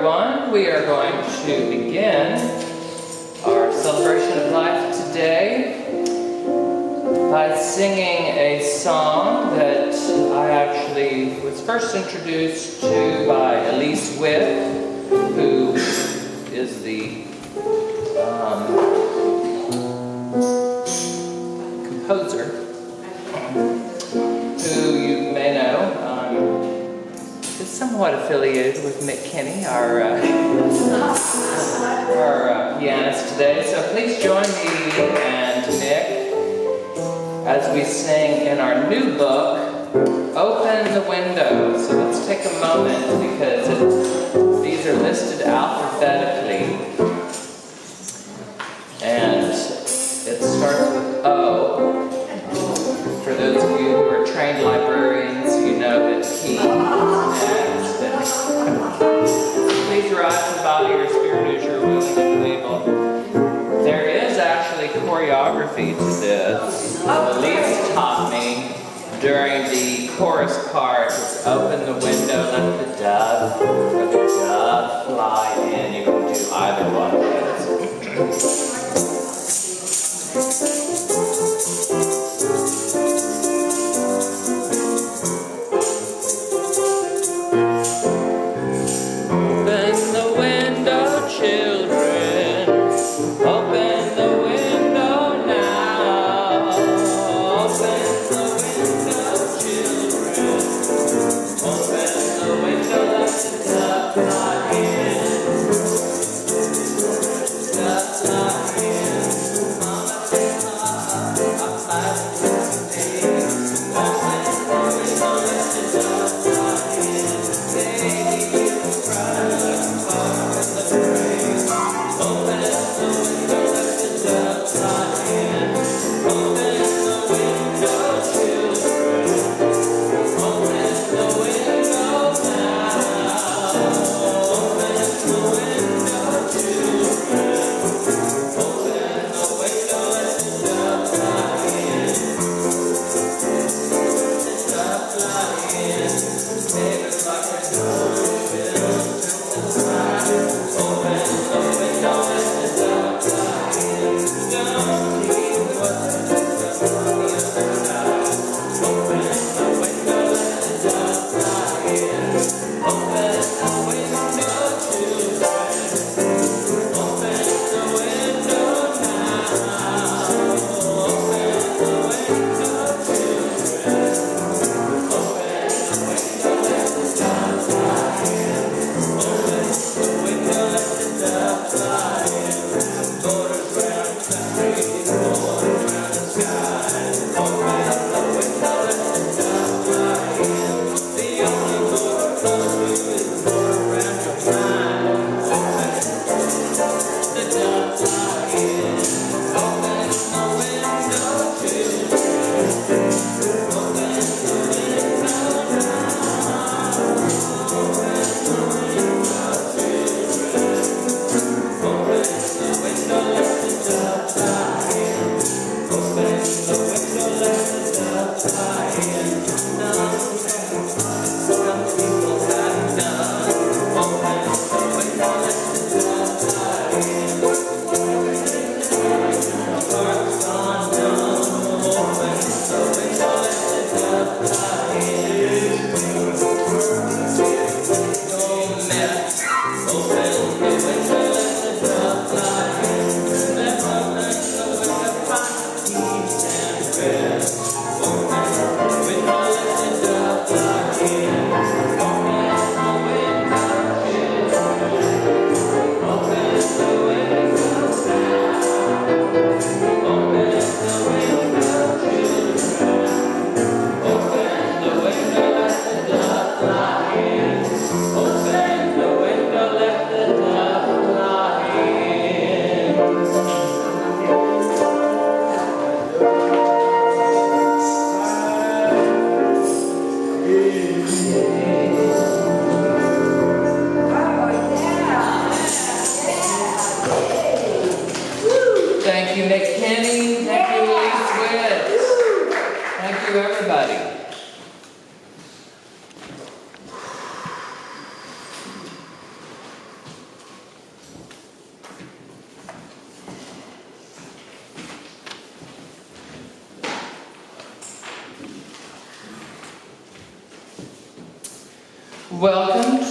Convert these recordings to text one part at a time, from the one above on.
everyone. We are going to begin our celebration of life today by singing a song that I actually was first introduced to by Elise Witt, who is the composer, who you may know is somewhat affiliated with Mick Kinney, our pianist today. So please join me and Mick as we sing in our new book, Open the Window. So let's take a moment because these are listed alphabetically. And it starts with O. For those of you who are trained librarians, you know that P is next. Please rise to body or spirit as you're willing and able. There is actually choreography to this. Elise taught me during the chorus part. It's open the window, let the dove or the dove fly in. You can do either one of those.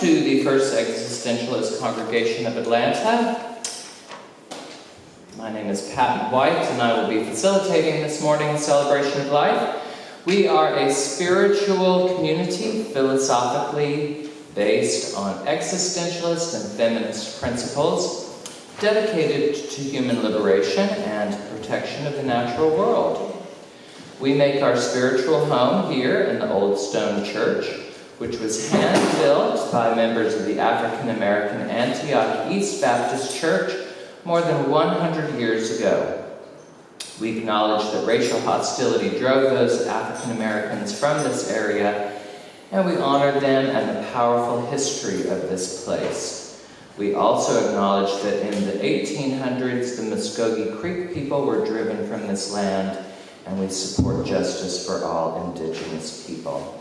to the First Existentialist Congregation of Atlanta. My name is Pat White, and I will be facilitating this morning's celebration of life. We are a spiritual community philosophically based on existentialist and feminist principles, dedicated to human liberation and protection of the natural world. We make our spiritual home here in the Old Stone Church, which was hand-built by members of the African American Antioch East Baptist Church more than 100 years ago. We acknowledge that racial hostility drove those African Americans from this area, and we honor them and the powerful history of this place. We also acknowledge that in the 1800s, the Muskogee Creek people were driven from this land, and we support justice for all Indigenous people.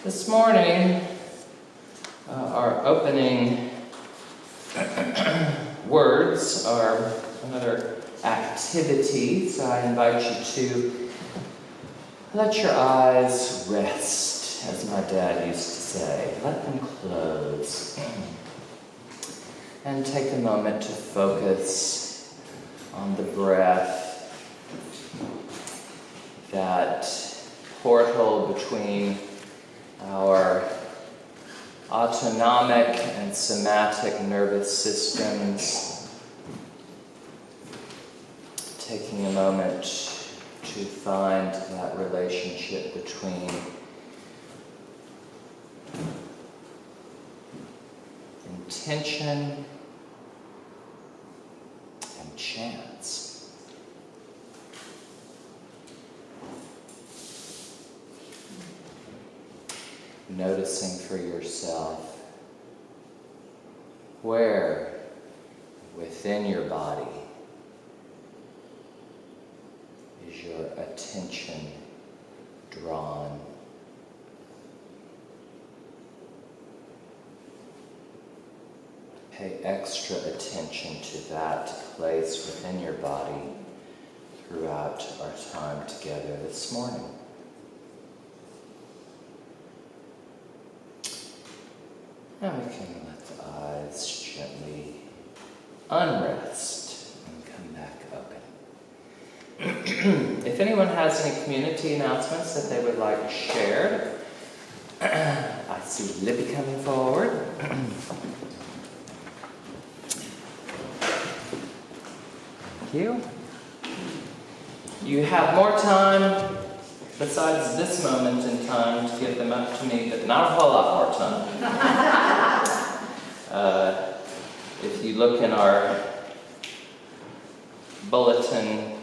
This morning, our opening words are another activity, so I invite you to let your eyes rest, as my dad used to say. Let them close. And take a moment to focus on the breath, that portal between our autonomic and somatic nervous systems. Taking a moment to find that relationship between intention and chance. Noticing for yourself where within your body is your attention drawn. Pay extra attention to that place within your body throughout our time together this morning. Now we can let the eyes gently unrest and come back open. If anyone has any community announcements that they would like shared, I see Libby coming forward. Thank you. You have more time besides this moment in time to give them up to me, but not a whole lot more time. If you look in our bulletin,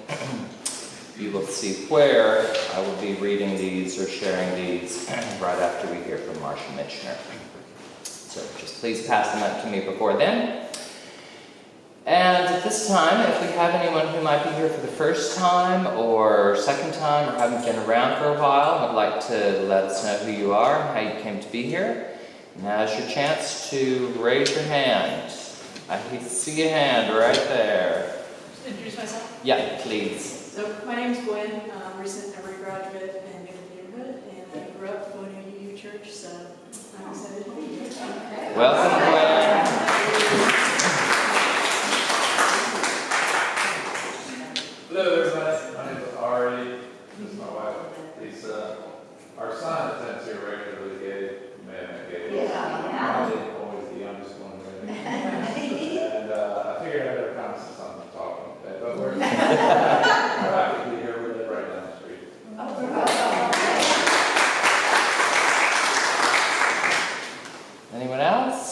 you will see where I will be reading these or sharing these right after we hear from Marcia Mitchner. So just please pass them up to me before then. And at this time, if we have anyone who might be here for the first time or second time or haven't been around for a while and would like to let us know who you are and how you came to be here, now's your chance to raise your hand. I see a hand right there. Just introduce myself? Yeah, please. So my name's Gwen. I'm a recent Emory graduate and new to the neighborhood, and I grew up going to UU Church, so I'm excited to be here. Okay. Welcome, Gwen. Hello everybody, my name is Arri. This is my wife, Lisa. Our son attends here regularly, Gabe. You may have met Gabe. Yeah. Probably always the youngest one there. And I figured I better come since I'm talking today. But we're happy to be here. We live right down the street. Anyone else?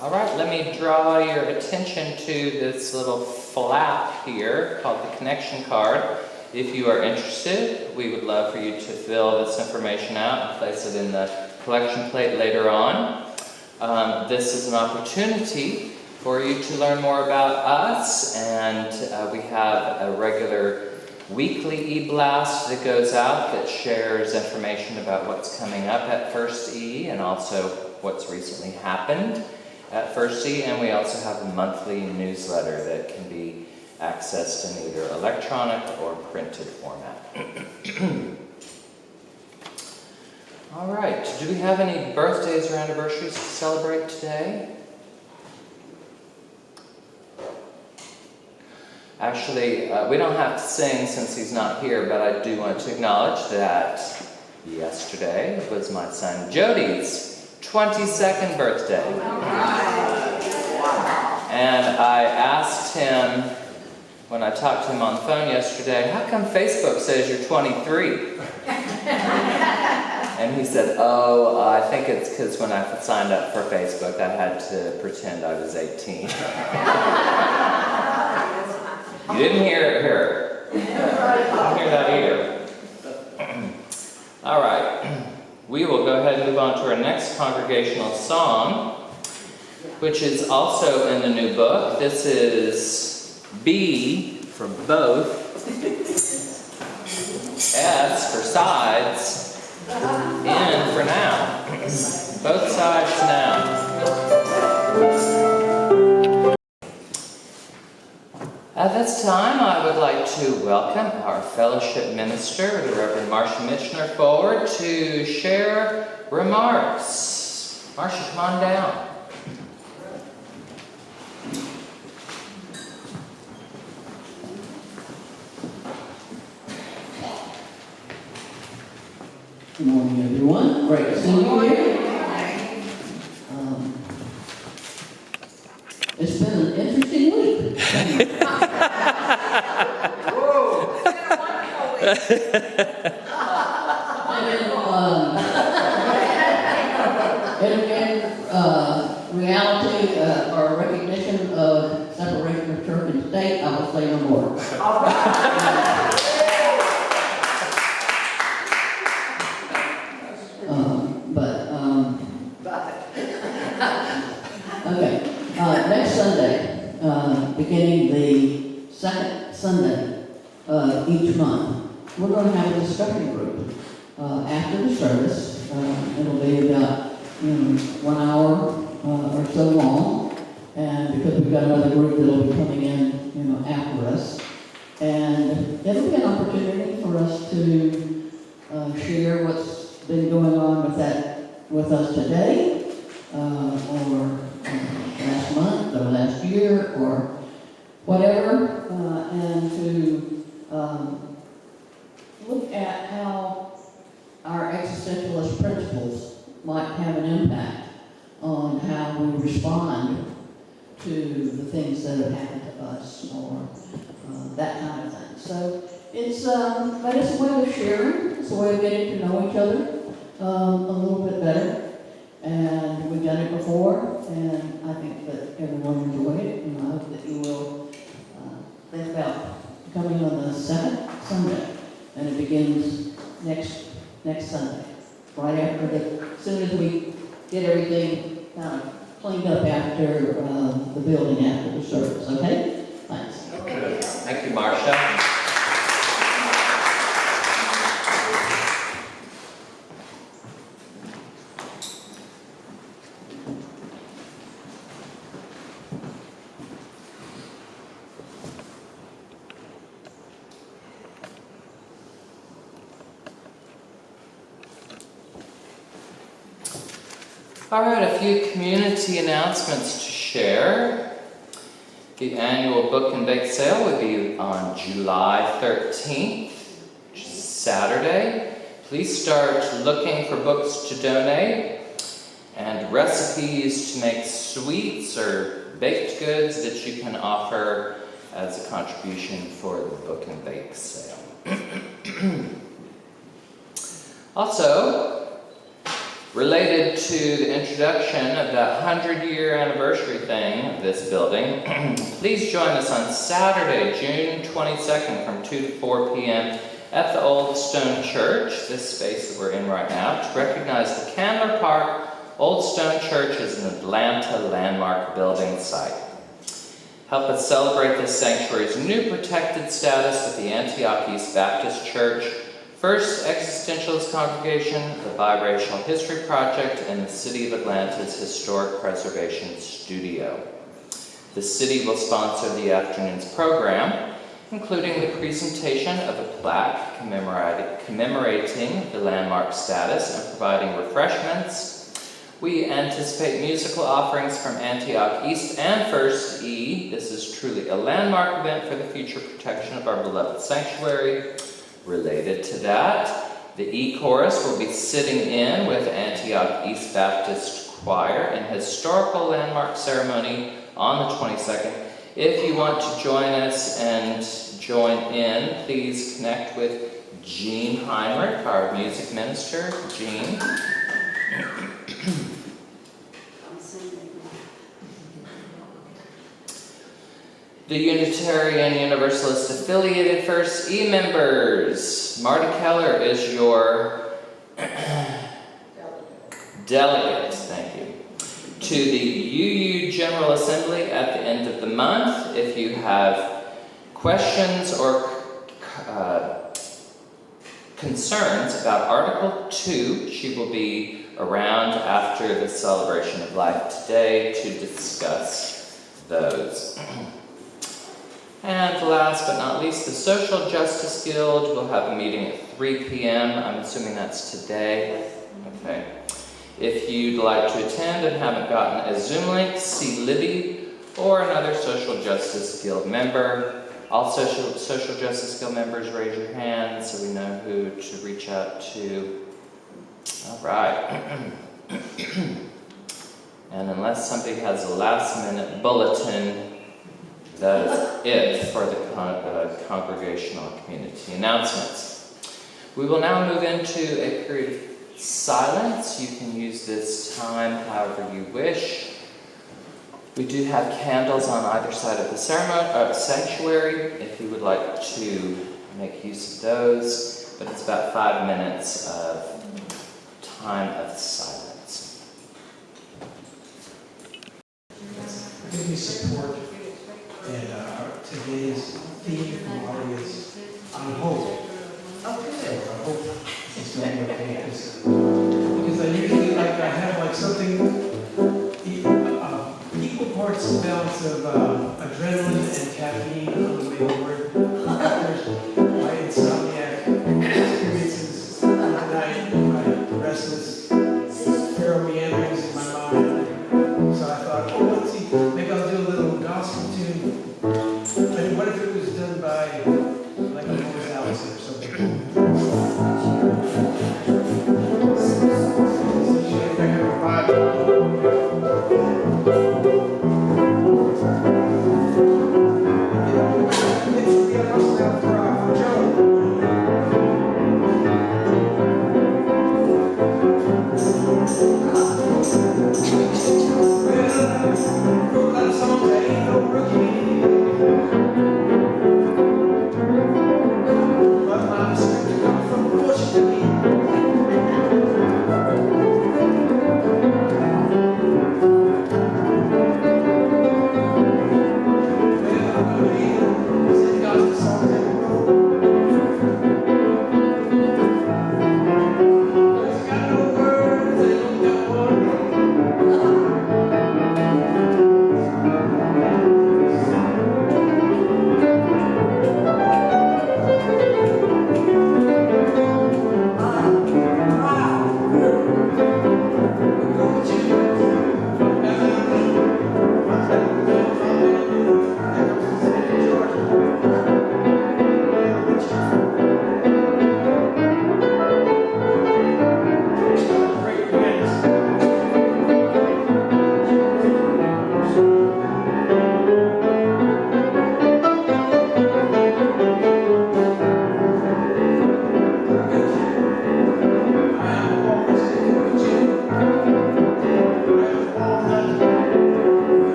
All right, let me draw your attention to this little flap here called the connection card. If you are interested, we would love for you to fill this information out and place it in the collection plate later on. This is an opportunity for you to learn more about us, and we have a regular weekly e-blast that goes out that shares information about what's coming up at First E and also what's recently happened at First E, and we also have a monthly newsletter that can be accessed in either electronic or printed format. All right, do we have any birthdays or anniversaries to celebrate today? Actually, we don't have to sing since he's not here, but I do want to acknowledge that yesterday was my son Jody's 22nd birthday. And I asked him, when I talked to him on the phone yesterday, how come Facebook says you're 23? And he said, oh, I think it's because when I signed up for Facebook, I had to pretend I was 18. You didn't hear it here. I didn't hear that either. All right. We will go ahead and move on to our next congregational song, which is also in the new book. This is B for both, S for sides, N for now. Both sides now. At this time, I would like to welcome our fellowship minister, the Reverend Marcia Mitchner, forward to share remarks. Marcia, come on down. Good morning, everyone. Great to see you here. It's been an interesting week. Reality or recognition of separation of church and state, I will say no more. Okay. Next Sunday, beginning the second Sunday each month, we're going to have a discussion group after the service. It'll be about 1 hour or so long, and because we've got another group that'll be coming in, after us, and it'll be an opportunity for us to share what's been going on with us today, or last month, or last year, or whatever, and to look at how our existentialist principles might have an impact on how we respond to the things that have happened to us, or that kind of thing. So it's a way of sharing. It's a way of getting to know each other a little bit better. And we've done it before, and I think that everyone enjoyed it, and I hope that you will think about coming on the second Sunday, and it begins next Sunday, right after as soon as we get everything kind of cleaned up after the building after the service. Okay? Thanks. Okay. Thank you, Marcia. All right, a few community announcements to share. The annual book and bake sale will be on July 13th, which is Saturday. Please start looking for books to donate and recipes to make sweets or baked goods that you can offer as a contribution for the book and bake sale. Also, related to the introduction of that 100-year anniversary thing of this building, please join us on Saturday, June 22nd from 2 to 4 p.m. at the Old Stone Church, this space that we're in right now, to recognize the Candler Park Old Stone Church as an Atlanta landmark building site. Help us celebrate this sanctuary's new protected status with the Antioch East Baptist Church, First Existentialist Congregation, the Biracial History Project, and the City of Atlanta's Historic Preservation Studio. The city will sponsor the afternoon's program, including the presentation of a plaque commemorating the landmark status and providing refreshments. We anticipate musical offerings from Antioch East and First E. This is truly a landmark event for the future protection of our beloved sanctuary. Related to that, the E Chorus will be sitting in with Antioch East Baptist Choir in historical landmark ceremony on the 22nd. If you want to join us and join in, please connect with Jean Heinrich, our music minister. Jean. The Unitarian Universalist affiliated First E members. Marty Keller is your delegate, thank you. To the UU General Assembly at the end of the month. If you have questions or concerns about Article 2, she will be around after the celebration of life today to discuss those. And last but not least, the Social Justice Guild will have a meeting at 3 p.m. I'm assuming that's today. Okay. If you'd like to attend and haven't gotten a Zoom link, see Libby or another Social Justice Guild member. All Social Justice Guild members, raise your hand so we know who to reach out to. All right. And unless somebody has a last-minute bulletin, that is it for the congregational community announcements. We will now move into a period of silence. You can use this time however you wish. We do have candles on either side of the sanctuary if you would like to make use of those, but it's about 5 minutes of time of silence. Give me support. And today's theme from Arri is on hope. Okay. So I hope it's going to be okay. Because I usually I have something equal parts and balance of adrenaline and caffeine on the way to work. After my insomniac experiences tonight, my restless feral meanderings in my mind. So I thought, oh, let's see, maybe I'll do a little gospel tune. But what if it was done by like a Lewis Allison or something? Should I have a Bible? Joe.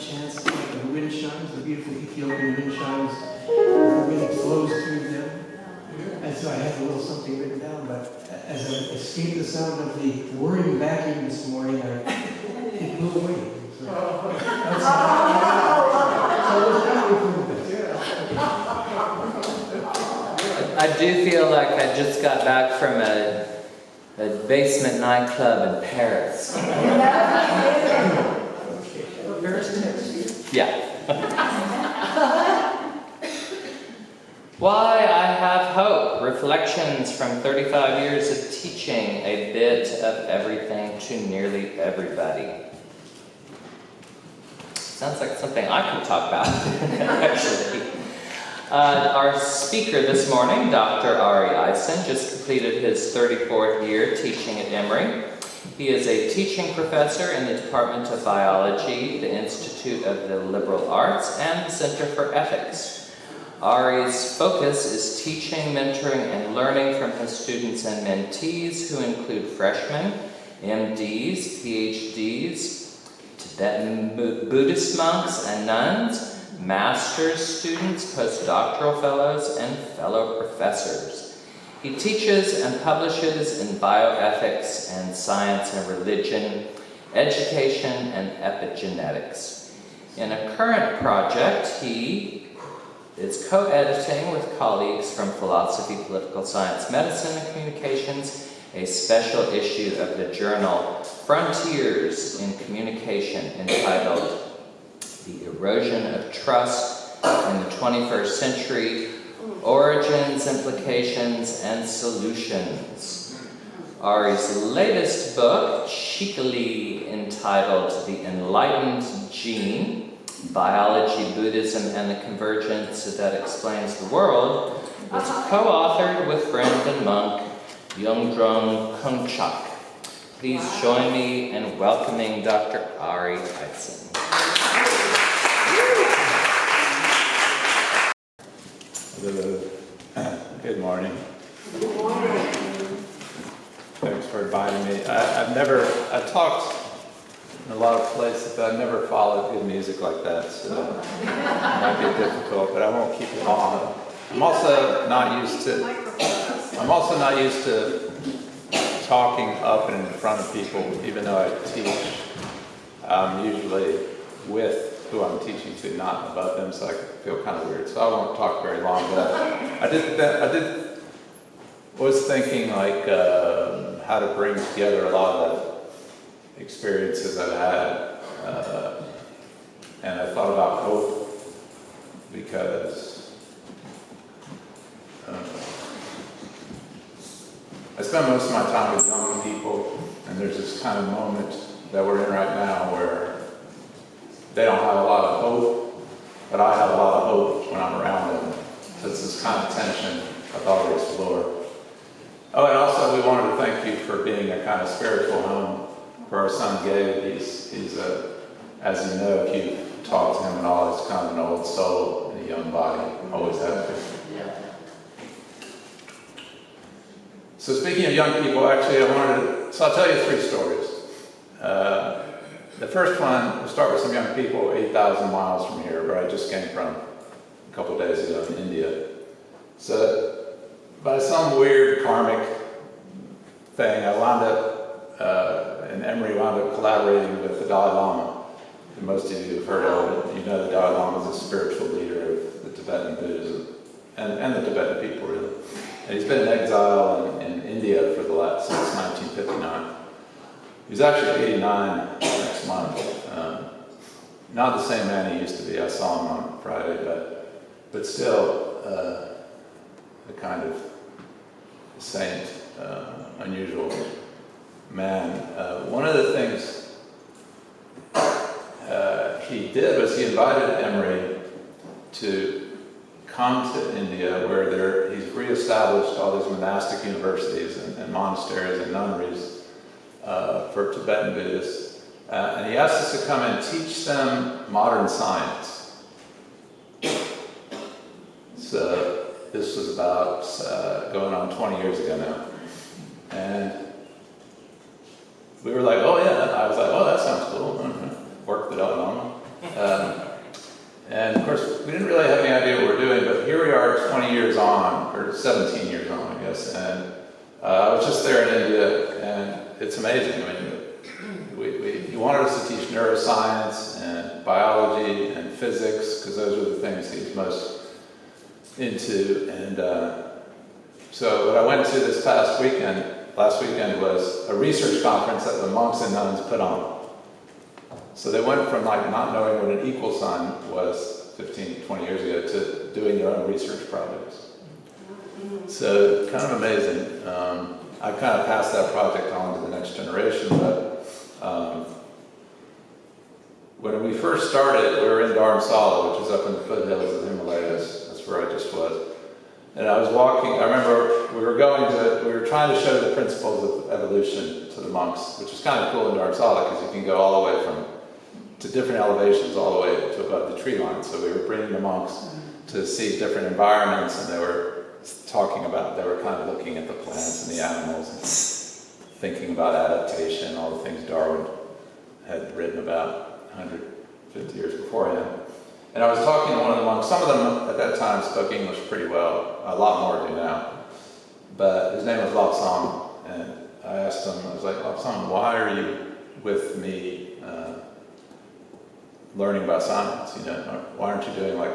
chants like the wind chimes, the beautiful Ethiopian wind chimes. The wind flows through them. And so I have a little something written down, but as I escaped the sound of the whirring vacuum this morning, it blew away. So that's I do feel like I just got back from a basement nightclub in Paris. Yeah. Why I Have Hope, Reflections from 35 Years of Teaching a Bit of Everything to Nearly Everybody. Sounds like something I could talk about, actually. Our speaker this morning, Dr. Arri Eisen, just completed his 34th year teaching at Emory. He is a teaching professor in the Department of Biology, the Institute of the Liberal Arts, and the Center for Ethics. Ari's focus is teaching, mentoring, and learning from his students and mentees, who include freshmen, MDs, PhDs, Tibetan Buddhist monks and nuns, master's students, postdoctoral fellows, and fellow professors. He teaches and publishes in bioethics and science and religion, education, and epigenetics. In a current project, he is co-editing with colleagues from philosophy, political science, medicine, and communications, a special issue of the journal Frontiers in Communication entitled The Erosion of Trust in the 21st Century, Origins, Implications, and Solutions. Ari's latest book, cheekily entitled The Enlightened Gene, Biology, Buddhism, and the Convergence That Explains the World, was co-authored with friend and monk Yongdrung Kongchak. Please join me in welcoming Dr. Arri Eisen. Good morning. Good morning. Thanks for inviting me. I've talked in a lot of places, but I've never followed good music like that, so it might be difficult, but I won't keep it long. I'm also not used to talking up and in front of people, even though I teach. I'm usually with who I'm teaching to, not above them, so I feel kind of weird. So I won't talk very long, but was thinking like how to bring together a lot of the experiences I've had, and I thought about hope because I spend most of my time with young people, and there's this kind of moment that we're in right now where they don't have a lot of hope, but I have a lot of hope when I'm around them. So it's this kind of tension I thought I'd explore. Oh, and also we wanted to thank you for being a kind of spiritual home for our son Gabe. He's as you know, if you've talked to him at all, he's kind of an old soul in a young body, always has been. So speaking of young people, actually I'll tell you 3 stories. The first one, we'll start with some young people 8,000 miles from here, where I just came from a couple of days ago in India. So by some weird karmic thing, I wound up, in Emory, wound up collaborating with the Dalai Lama. And most of you have heard of it. You know the Dalai Lama is a spiritual leader of the Tibetan Buddhism, and the Tibetan people, really. And he's been in exile in India since 1959. He's actually 89 next month. Not the same man he used to be. I saw him on Friday, but still a kind of saint, unusual man. One of the things he did was he invited Emory to come to India, where he's reestablished all these monastic universities and monasteries and nunneries for Tibetan Buddhists. And he asked us to come and teach them modern science. So this was about going on 20 years ago now. And we were like, oh yeah, I was like, oh, that sounds cool. Work with the Dalai Lama. And of course, we didn't really have any idea what we were doing, but here we are 20 years on, or 17 years on, I guess, and I was just there in India, and it's amazing. I mean, he wanted us to teach neuroscience and biology and physics, because those were the things he was most into. And so what I went to this last weekend was a research conference that the monks and nuns put on. So they went from like not knowing what an equal sign was 15, 20 years ago to doing their own research projects. So kind of amazing. I kind of passed that project on to the next generation, but when we first started, we were in Dharamsala, which is up in the foothills of the Himalayas. That's where I just was. And I was walking, I remember we were trying to show the principles of evolution to the monks, which is kind of cool in Dharamsala because you can go all the way to different elevations all the way to above the tree line. So we were bringing the monks to see different environments, and they were kind of looking at the plants and the animals and thinking about adaptation, all the things Darwin had written about 150 years beforehand. And I was talking to one of the monks. Some of them at that time spoke English pretty well, a lot more do now. But his name was Lobsang, and I asked him, I was like, Lobsang, why are you with me learning about science? You know, why aren't you doing like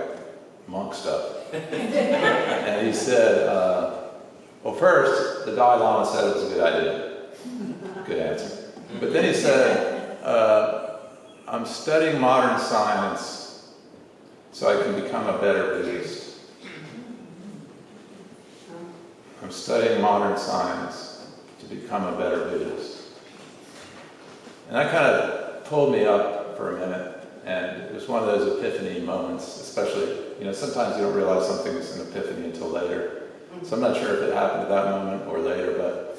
monk stuff? And he said, well, first, the Dalai Lama said it was a good idea. Good answer. But then he said, I'm studying modern science so I can become a better Buddhist. I'm studying modern science to become a better Buddhist. And that kind of pulled me up for a minute, and it was one of those epiphany moments, especially, sometimes you don't realize something's an epiphany until later. So I'm not sure if it happened at that moment or later, but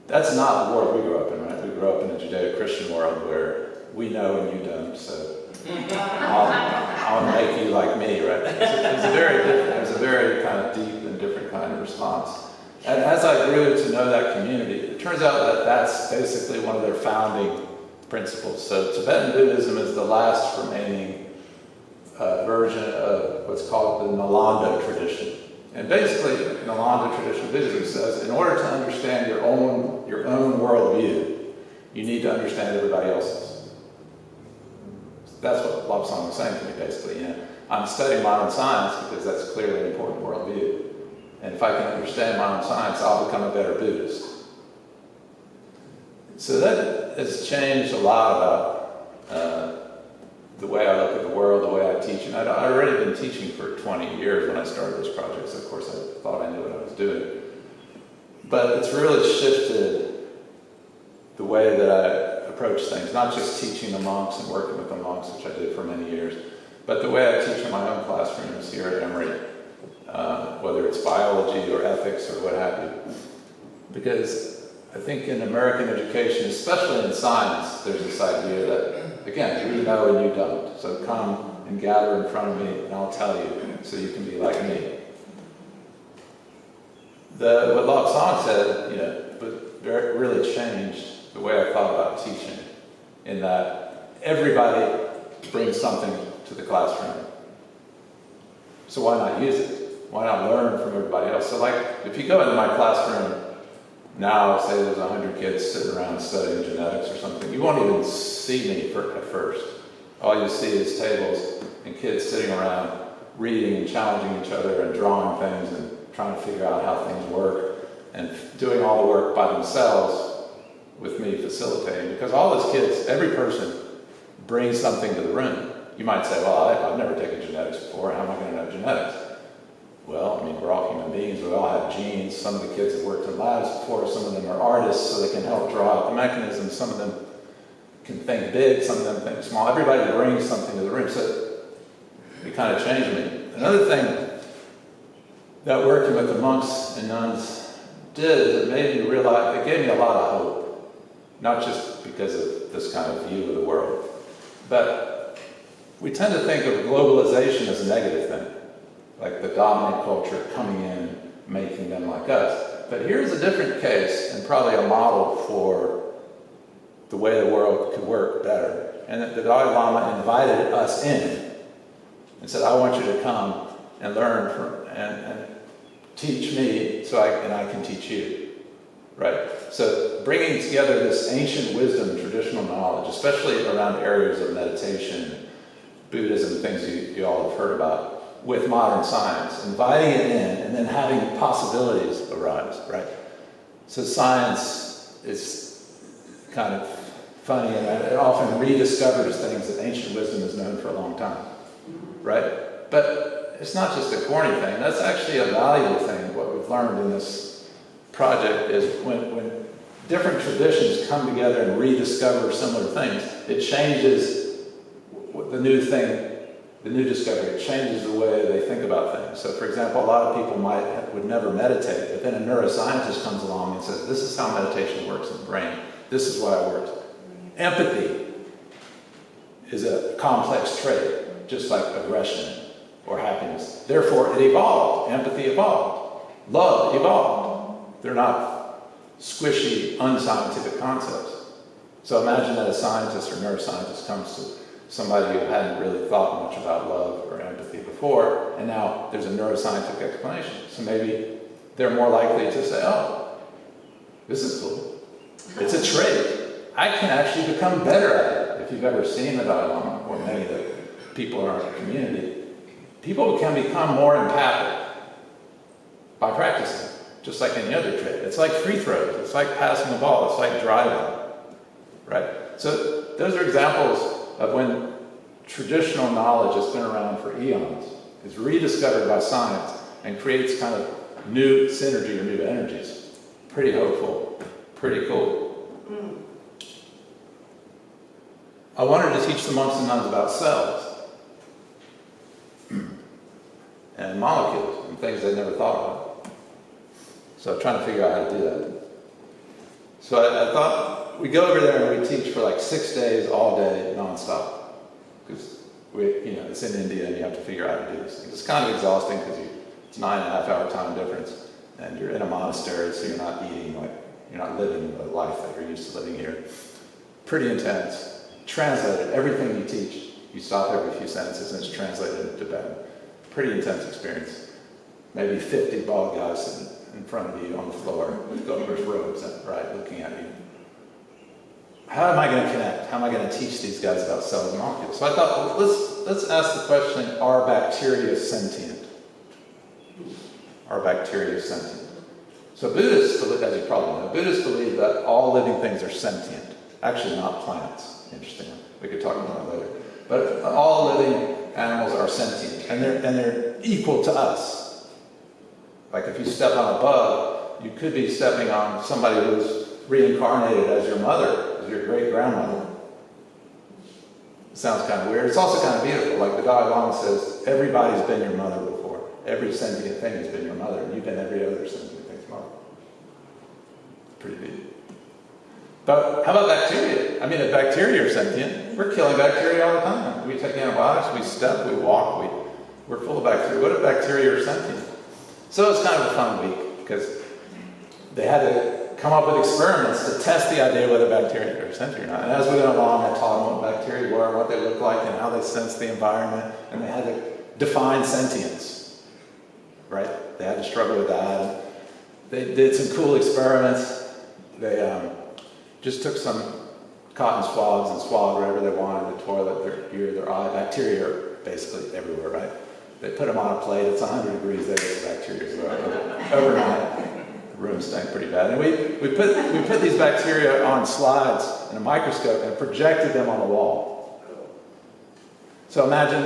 that's not the world we grew up in, right? We grew up in a Judeo-Christian world where we know and you don't, so I'll make you like me, right? It was a very kind of deep and different kind of response. And as I grew to know that community, it turns out that that's basically one of their founding principles. So Tibetan Buddhism is the last remaining version of what's called the Nalanda tradition. And basically, Nalanda tradition Buddhism says, in order to understand your own worldview, you need to understand everybody else's. That's what Lobsang was saying to me, basically. I'm studying modern science because that's clearly an important worldview. And if I can understand modern science, I'll become a better Buddhist. So that has changed a lot about the way I look at the world, the way I teach. And I'd already been teaching for 20 years when I started this project, so of course I thought I knew what I was doing. But it's really shifted the way that I approach things, not just teaching the monks and working with the monks, which I did for many years, but the way I teach in my own classrooms here at Emory, whether it's biology or ethics or what have you. Because I think in American education, especially in science, there's this idea that, again, you know and you don't. So come and gather in front of me and I'll tell you so you can be like me. What Lobsang said, but really changed the way I thought about teaching, in that everybody brings something to the classroom. So why not use it? Why not learn from everybody else? So like, if you go into my classroom now, say there's 100 kids sitting around studying genetics or something, you won't even see me at first. All you see is tables and kids sitting around reading and challenging each other and drawing things and trying to figure out how things work and doing all the work by themselves with me facilitating. Because all those kids, every person brings something to the room. You might say, well, I've never taken genetics before. How am I going to know genetics? Well, we're all human beings. We all have genes. Some of the kids have worked in labs before. Some of them are artists, so they can help draw out the mechanisms. Some of them can think big. Some of them think small. Everybody brings something to the room. So it kind of changed me. Another thing that working with the monks and nuns did is it made me realize, it gave me a lot of hope. Not just because of this kind of view of the world, but we tend to think of globalization as a negative thing, like the dominant culture coming in, making them like us. But here's a different case, and probably a model for the way the world could work better. And the Dalai Lama invited us in and said, I want you to come and learn from, and teach me so I can teach you, right? So bringing together this ancient wisdom, traditional knowledge, especially around areas of meditation, Buddhism, things you all have heard about, with modern science, inviting it in and then having possibilities arise, right? So science is kind of funny, and it often rediscovers things that ancient wisdom has known for a long time, right? But it's not just a corny thing. That's actually a valuable thing. What we've learned in this project is when different traditions come together and rediscover similar things, it changes the new thing, the new discovery. It changes the way they think about things. So, for example, a lot of people would never meditate, but then a neuroscientist comes along and says, this is how meditation works in the brain. This is why it works. Empathy is a complex trait, just like aggression or happiness. Therefore, it evolved. Empathy evolved. Love evolved. They're not squishy, unscientific concepts. So imagine that a scientist or neuroscientist comes to somebody who hadn't really thought much about love or empathy before, and now there's a neuroscientific explanation. So maybe they're more likely to say, oh, this is cool. It's a trait. I can actually become better at it. If you've ever seen the Dalai Lama, or many of the people in our community, people can become more empathic by practicing, just like any other trait. It's like free throws. It's like passing the ball. It's like driving, right? So those are examples of when traditional knowledge that's been around for eons is rediscovered by science and creates kind of new synergy or new energies. Pretty hopeful, pretty cool. I wanted to teach the monks and nuns about cells and molecules and things they never thought about. So I'm trying to figure out how to do that. So I thought we'd go over there and we'd teach for like 6 days, all day, nonstop. Because it's in India and you have to figure out how to do this. It's kind of exhausting because it's 9.5 hour time difference and you're in a monastery, so you're not eating, you're not living the life that you're used to living here. Pretty intense. Translated, everything you teach, you stop every few sentences and it's translated into Tibetan. Pretty intense experience. Maybe 50 bald guys sitting in front of you on the floor with governor's robes, right, looking at you. How am I going to connect? How am I going to teach these guys about cells and molecules? So I thought, well, let's ask the question, are bacteria sentient? Are bacteria sentient? So Buddhists, as you probably know, Buddhists believe that all living things are sentient. Actually, not plants. Interesting. We could talk about that later. But all living animals are sentient, and they're equal to us. Like if you step on a bug, you could be stepping on somebody who's reincarnated as your mother, as your great-grandmother. It sounds kind of weird. It's also kind of beautiful. Like the Dalai Lama says, everybody's been your mother before. Every sentient thing has been your mother, and you've been every other sentient thing's mother. Pretty big. But how about bacteria? I mean, if bacteria are sentient, we're killing bacteria all the time. We take antibiotics, we step, we walk, we're full of bacteria. What if bacteria are sentient? So it's kind of a fun week because they had to come up with experiments to test the idea whether bacteria are sentient or not. And as we went along, I taught them what bacteria were, what they look like, and how they sense the environment. And they had to define sentience, right? They had to struggle with that. They did some cool experiments. They just took some cotton swabs and swallowed wherever they wanted, the toilet, their ear, their eye. Bacteria are basically everywhere, right? They put them on a plate. It's 100 degrees there. The bacteria overnight. The room stank pretty bad. And we put these bacteria on slides in a microscope and projected them on the wall. So imagine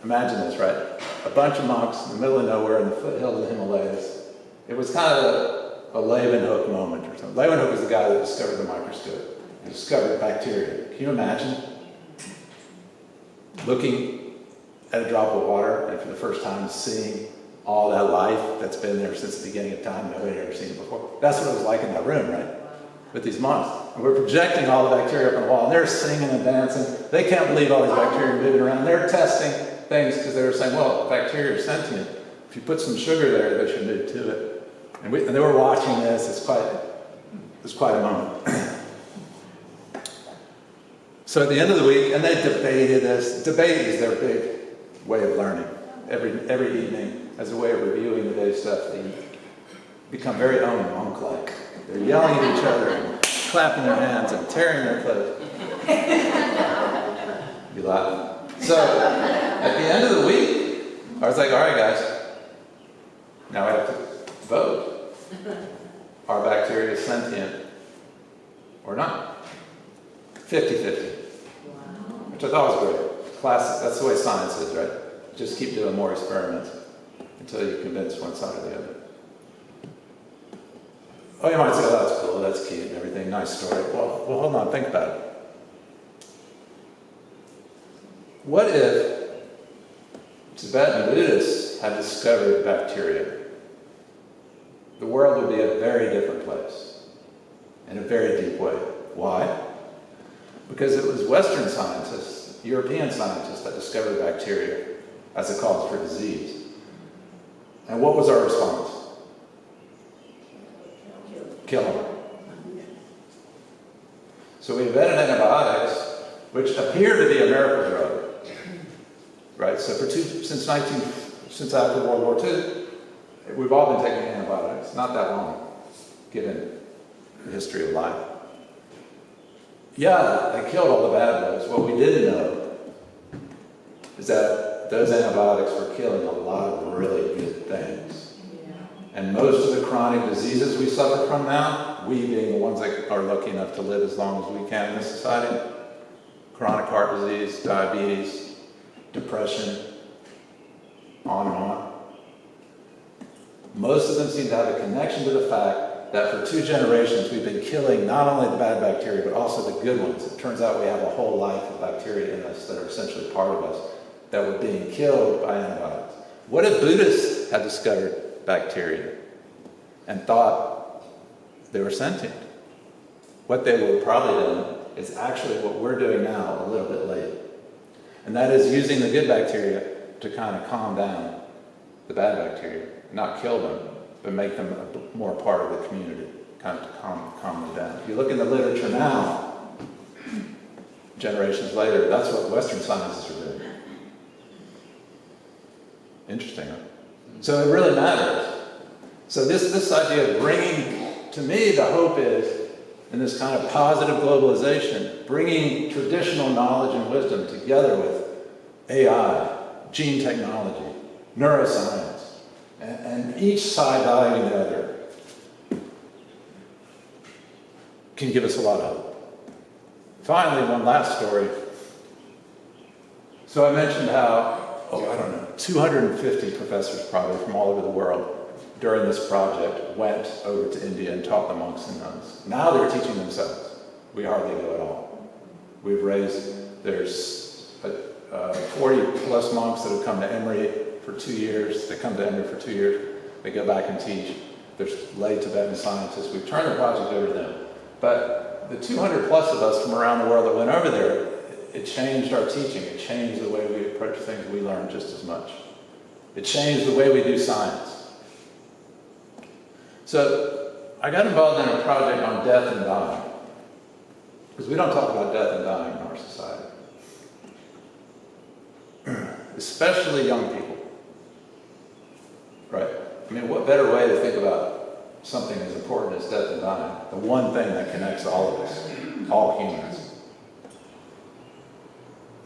this, right? A bunch of monks in the middle of nowhere in the foothills of the Himalayas. It was kind of a Leeuwenhoek moment or something. Leeuwenhoek was the guy that discovered the microscope. He discovered bacteria. Can you imagine looking at a drop of water and for the first time seeing all that life that's been there since the beginning of time? Nobody had ever seen it before. That's what it was like in that room, right? With these monks. And we're projecting all the bacteria up on the wall, and they're singing and dancing. They can't believe all these bacteria are moving around. They're testing things because they were saying, well, bacteria are sentient. If you put some sugar there, they should move to it. And they were watching this. It's quite a moment. So at the end of the week, and they debated this. Debate is their big way of learning. Every evening, as a way of reviewing the day's stuff, they become very monk-like. They're yelling at each other and clapping their hands and tearing their clothes. You laugh. So at the end of the week, I was like, all right, guys, now we have to vote. Are bacteria sentient or not? 50-50. Which I thought was great. Classic, that's the way science is, right? Just keep doing more experiments until you convince one side or the other. Oh, you might say, oh, that's cool, that's cute and everything, nice story. Well, hold on, think about it. What if Tibetan Buddhists had discovered bacteria? The world would be a very different place, in a very deep way. Why? Because it was Western scientists, European scientists, that discovered bacteria as a cause for disease. And what was our response? Kill them. So we invented antibiotics, which appear to be a miracle drug. Right? So since after World War II, we've all been taking antibiotics. Not that long, given the history of life. Yeah, they killed all the bad bugs. What we didn't know is that those antibiotics were killing a lot of really good things. Yeah. And most of the chronic diseases we suffer from now, we being the ones that are lucky enough to live as long as we can in this society, chronic heart disease, diabetes, depression, on and on. Most of them seem to have a connection to the fact that for 2 generations we've been killing not only the bad bacteria but also the good ones. It turns out we have a whole life of bacteria in us that are essentially part of us that were being killed by antibiotics. What if Buddhists had discovered bacteria and thought they were sentient? What they would have probably done is actually what we're doing now a little bit late. And that is using the good bacteria to kind of calm down the bad bacteria, not kill them, but make them more part of the community, kind of to calm them down. If you look in the literature now, generations later, that's what Western scientists are doing. Interesting, huh? So it really matters. So this idea of bringing, to me, the hope is, in this kind of positive globalization, bringing traditional knowledge and wisdom together with AI, gene technology, neuroscience, and each side valuing the other can give us a lot of hope. Finally, one last story. So I mentioned how, 250 professors probably from all over the world during this project went over to India and taught the monks and nuns. Now they're teaching themselves. We hardly go at all. We've raised, there's 40 plus monks that have come to Emory for 2 years. They come to Emory for 2 years. They go back and teach. There's lay Tibetan scientists. We've turned the project over to them. But the 200 plus of us from around the world that went over there, it changed our teaching. It changed the way we approach things. We learned just as much. It changed the way we do science. So I got involved in a project on death and dying. Because we don't talk about death and dying in our society. Especially young people. Right? I mean, what better way to think about something as important as death and dying? The one thing that connects all of us, all humans.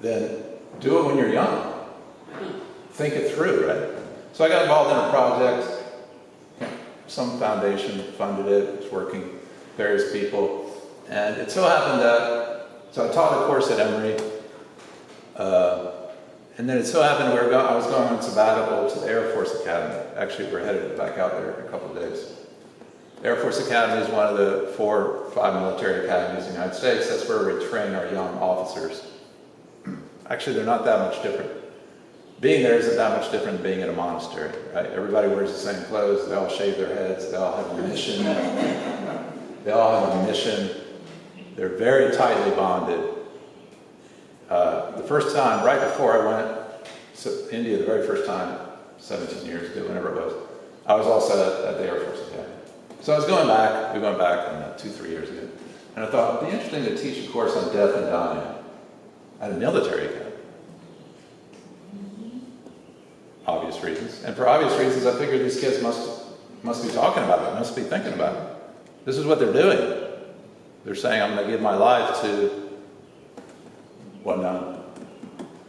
Then do it when you're young. Think it through, right? So I got involved in a project. Some foundation funded it. It's working, various people. And it so happened that, so I taught a course at Emory. And then it so happened I was going on sabbatical to the Air Force Academy. Actually, we're headed back out there in a couple of days. The Air Force Academy is one of the 4 or 5 military academies in the United States. That's where we train our young officers. Actually, they're not that much different. Being there isn't that much different than being at a monastery, right? Everybody wears the same clothes. They all shave their heads. They all have a mission. They're very tightly bonded. The first time, right before I went to India, the very first time, 17 years ago, whenever it was, I was also at the Air Force Academy. So I was going back, we went back 2-3 years ago, and I thought it'd be interesting to teach a course on death and dying at a military academy. Obvious reasons. And for obvious reasons, I figured these kids must be talking about it, must be thinking about it. This is what they're doing. They're saying, I'm going to give my life to, well, no.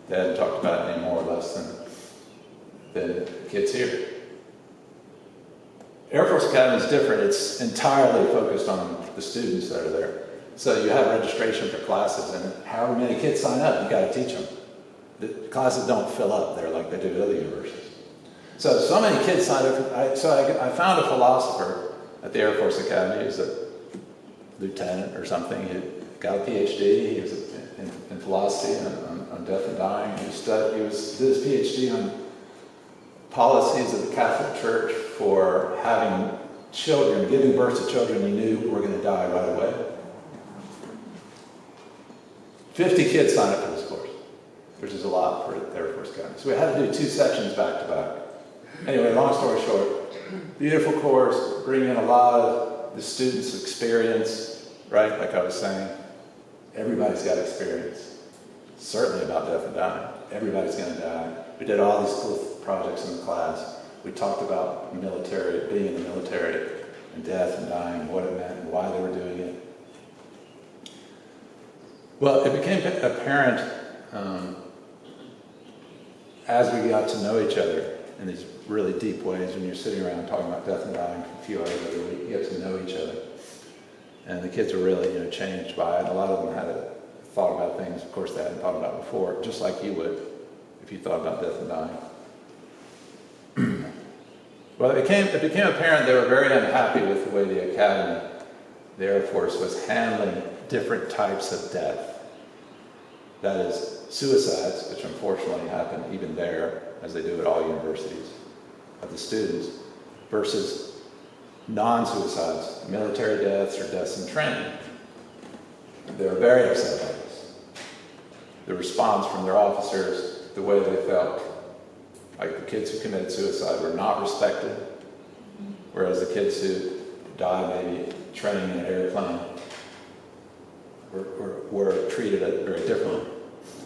They hadn't talked about it any more or less than kids here. Air Force Academy is different. It's entirely focused on the students that are there. So you have registration for classes, and however many kids sign up, you got to teach them. The classes don't fill up there like they do at other universities. So many kids signed up. I found a philosopher at the Air Force Academy. He was a lieutenant or something. He got a PhD. He was in philosophy on death and dying. He did his PhD on policies of the Catholic Church for having children, giving birth to children you knew were going to die right away. 50 kids signed up for this course, which is a lot for the Air Force Academy. So we had to do 2 sections back to back. Anyway, long story short, beautiful course, bring in a lot of the students' experience, right? Like I was saying, everybody's got experience, certainly about death and dying. Everybody's going to die. We did all these cool projects in the class. We talked about military, being in the military, and death and dying, what it meant, and why they were doing it. Well, it became apparent as we got to know each other in these really deep ways. When you're sitting around talking about death and dying for a few hours every week, you get to know each other. And the kids were really, changed by it. A lot of them had thought about things, of course, they hadn't thought about before, just like you would if you thought about death and dying. Well, it became apparent they were very unhappy with the way the Academy, the Air Force, was handling different types of death. That is, suicides, which unfortunately happen even there, as they do at all universities, of the students, versus non-suicides, military deaths or deaths in training. They were very upset by this. The response from their officers, the way they felt, like the kids who committed suicide were not respected, whereas the kids who died maybe training in an airplane were treated very differently.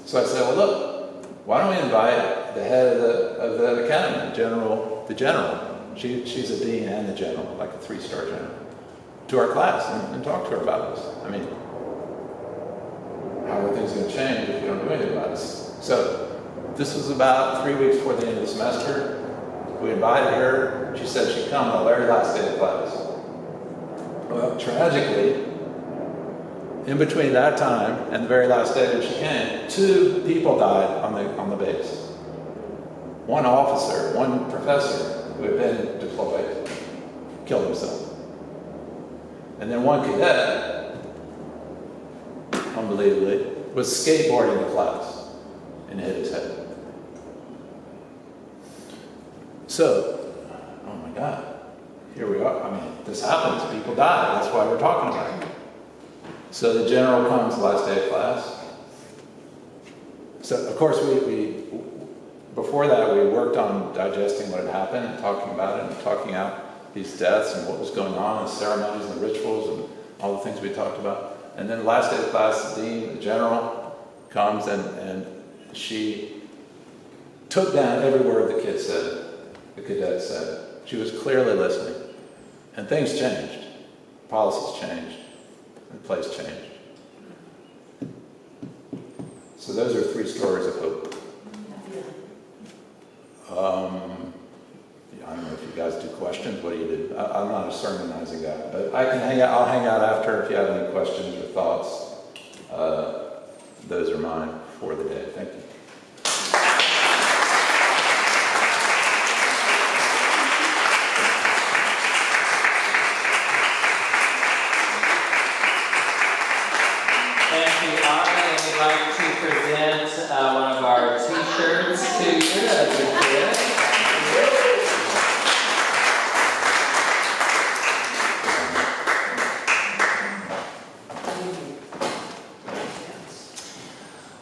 So I said, well, look, why don't we invite the head of the academy, the general. She's a dean and the general, like a 3-star general, to our class and talk to her about this. I mean, how are things going to change if you don't do anything about this? So this was about 3 weeks before the end of the semester. We invited her. She said she'd come on the very last day of class. Well, tragically, in between that time and the very last day that she came, 2 people died on the base. One officer, one professor who had been deployed, killed himself. And then one cadet, unbelievably, was skateboarding to class and hit his head. So, oh my God, here we are. I mean, this happens, people die, that's why we're talking about it. So the general comes the last day of class. So, of course, we before that, we worked on digesting what had happened and talking about it and talking out these deaths and what was going on and ceremonies and rituals and all the things we talked about. And then the last day of class, the dean, the general, comes and she took down every word the kid said, the cadet said. She was clearly listening. And things changed. Policies changed. The place changed. So those are 3 stories of hope. I don't know if you guys do questions. What do you do? I'm not a sermonizing guy, but I can hang out. I'll hang out after if you have any questions or thoughts. Those are mine for the day. Thank you. Thank you, Arri, and we'd like to present one of our T-shirts to you as a gift.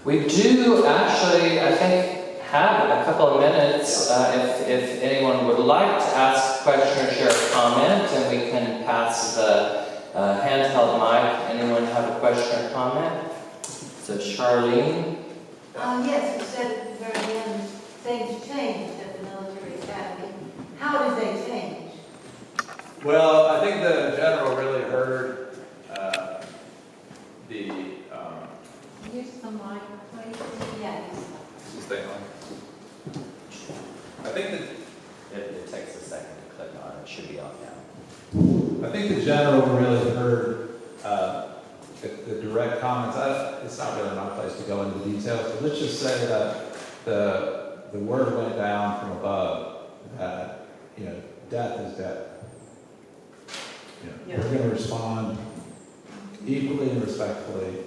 We do actually, I think, have a couple of minutes if anyone would like to ask a question or share a comment, and we can pass the handheld mic. Anyone have a question or comment? So Charlene. Yes, you said at the very end, things changed at the military academy. How did they change? Well, I think the general really heard the Use the mic, please. Yes. I think that It takes a second to click on. It should be on now. I think the general really heard the direct comments. It's not really my place to go into the details, but let's just say that the word went down from above that death is death. We're going to respond equally and respectfully.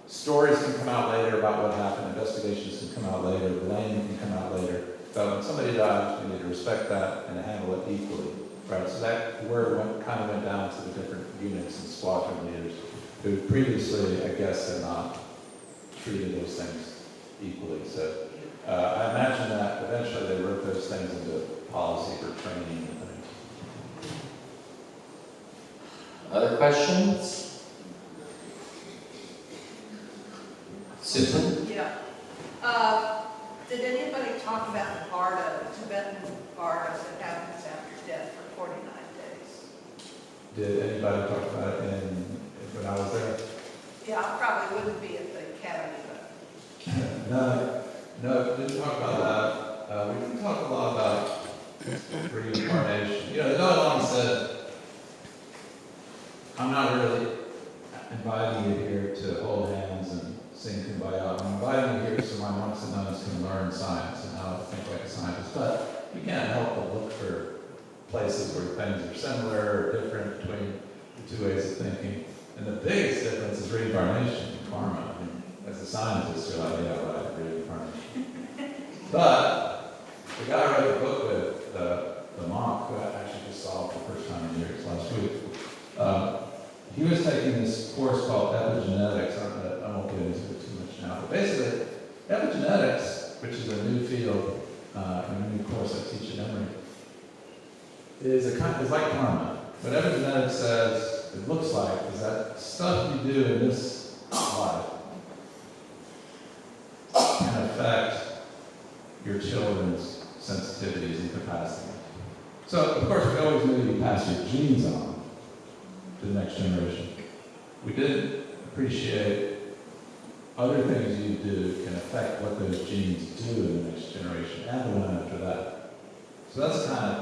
Stories can come out later about what happened. Investigations can come out later. Blame can come out later. But when somebody dies, we need to respect that and handle it equally. Right, so that word kind of went down to the different units and squadron leaders who previously, I guess, had not treated those things equally. So I imagine that eventually they wrote those things into policy for training and things. Other questions? Susan? Yeah. Did anybody talk about the bardo, Tibetan bardo that happens after death for 49 days? Did anybody talk about it when I was there? Yeah, I probably wouldn't be at the academy, No, we didn't talk about that. We didn't talk a lot about reincarnation. The Dalai Lama said, I'm not really inviting you here to hold hands and sing Kumbaya. I'm inviting you here so my monks and nuns can learn science and how to think like a scientist. But you can't help but look for places where things are similar or different between the two ways of thinking. And the biggest difference is reincarnation and karma. I mean, as a scientist, you're like, yeah, right, reincarnation. But the guy who wrote the book with the monk, who I actually just saw for the first time in years last week, he was taking this course called epigenetics. I won't get into it too much now. But basically, epigenetics, which is a new field, a new course I teach at Emory, is like karma. What epigenetics says, it looks like, is that stuff you do in this life can affect your children's sensitivities and capacities. So, of course, we always knew you pass your genes on to the next generation. We didn't appreciate other things you do can affect what those genes do in the next generation and the one after that. So that's a kind of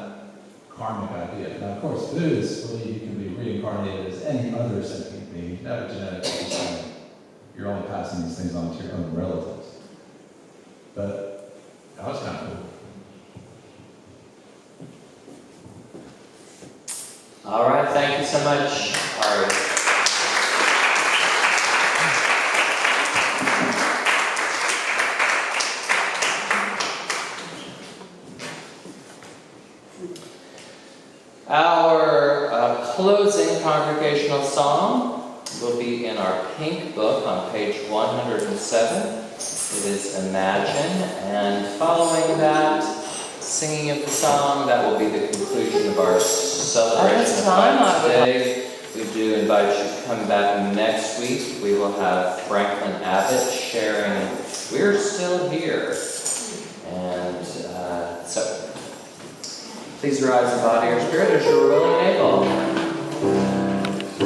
karmic idea. Now, of course, Buddhists believe you can be reincarnated as any other sentient being. Epigenetics, you're only passing these things on to your own relatives. But that was kind of cool. All right, thank you so much, Arri. Our closing congregational song will be in our pink book on page 107. It is Imagine, and following that, singing of the song, that will be the conclusion of our celebration of life today. We do invite you to come back next week. We will have Franklin Abbott sharing We're Still Here. And so, please rise in body or spirit as you're willing and able.